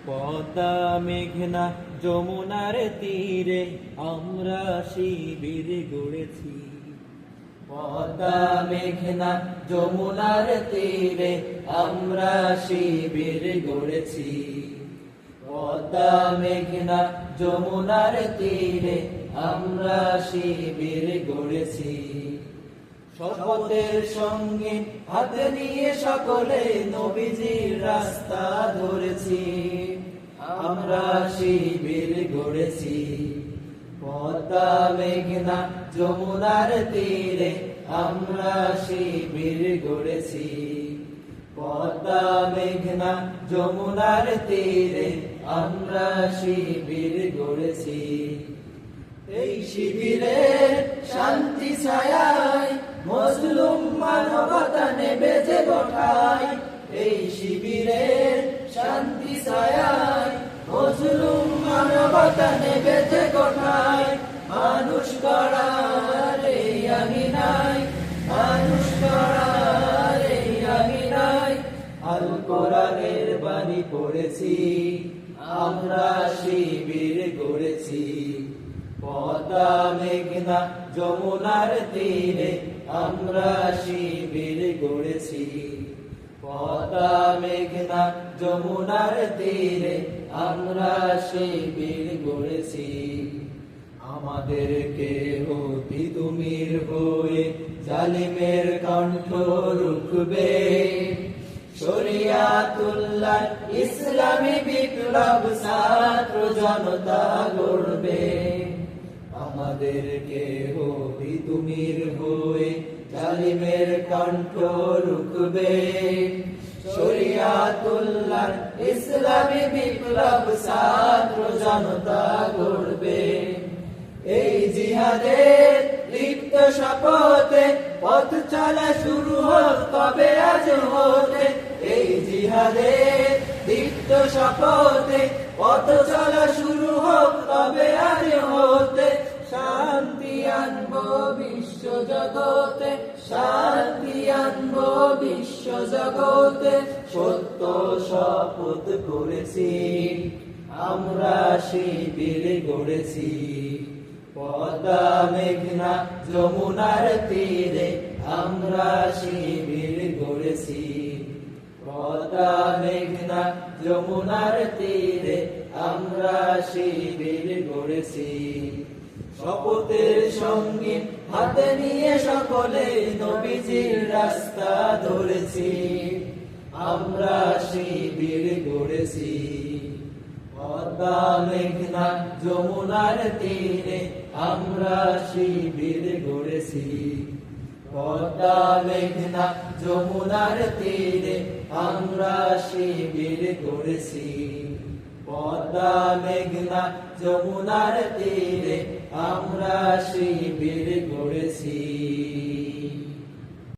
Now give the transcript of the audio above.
পদ্মা মেঘনা যমুনার তীরে আমরা শিবির গড়েছি। পদ্মা মেঘনা যমুনার তীরে আমরা শিবির গড়েছি। পদ্মা মেঘনা যমুনার তীরে আমরা শিবির গড়েছি। শপথের সঙ্গে হাতে নিয়ে সকলে নবীজির রাস্তা ধরেছি। আমরা শিবির গড়েছি। পদ্মা মেঘনা যমুনার তীরে আমরা শিবির গড়েছি। পদ্মা মেঘনা যমুনার তীরে আমরা শিবির গড়েছি। এই শিবিরের শান্তি ছায়ায় মজলুম মানবতা নেবে যে গোঠায়। এই শিবিরের শান্তি ছায়ায় মজলুম মানবতা নেবে যে গোঠায়। মানুষ গড়ার এই আঙিনায়, মানুষ গড়ার এই আঙিনায় আল কোরআনের বাণী পড়েছি। আমরা শিবির গড়েছি। পদ্মা মেঘনা যমুনার তীরে আমরা শিবির গড়েছি। পদ্মা মেঘনা যমুনার তীরে আমরা শিবির গড়েছি। আমাদেরকে অতি তুমির হয়ে জালিমের কণ্ঠ রুখবে। শরিয়াতুল্লাহ ইসলামী বিপ্লব ছাত্র জনতা গড়বে। আমাদেরকে অতি তুমির হয়ে জালিমের কণ্ঠ রুখবে। শরিয়াতুল্লাহ ইসলামী বিপ্লব ছাত্র জনতা গড়বে। এই জিহাদের লিপ্ত শপথে পথ চলা শুরু হোক তবে আজ হতে। এই জিহাদের লিপ্ত শপথে পথ চলা শুরু হোক তবে আজ হতে। শান্তি আনবো বিশ্ব জগতে, শান্তি আনবো বিশ্ব জগতে। সত্য শপথ করেছি, আমরা শিবির গড়েছি। পদ্মা মেঘনা যমুনার তীরে আমরা শিবির গড়েছি। পদ্মা মেঘনা যমুনার তীরে আমরা শিবির গড়েছি। শপথের সঙ্গে হাতে নিয়ে সকলে নবীজির রাস্তা ধরেছি। আমরা শিবির গড়েছি। পদ্মা মেঘনা যমুনার তীরে আমরা শিবির গড়েছি। পদ্মা মেঘনা যমুনার তীরে আমরা শিবির গড়েছি। পদ্মা মেঘনা যমুনার তীরে আমরা শিবির গড়েছি।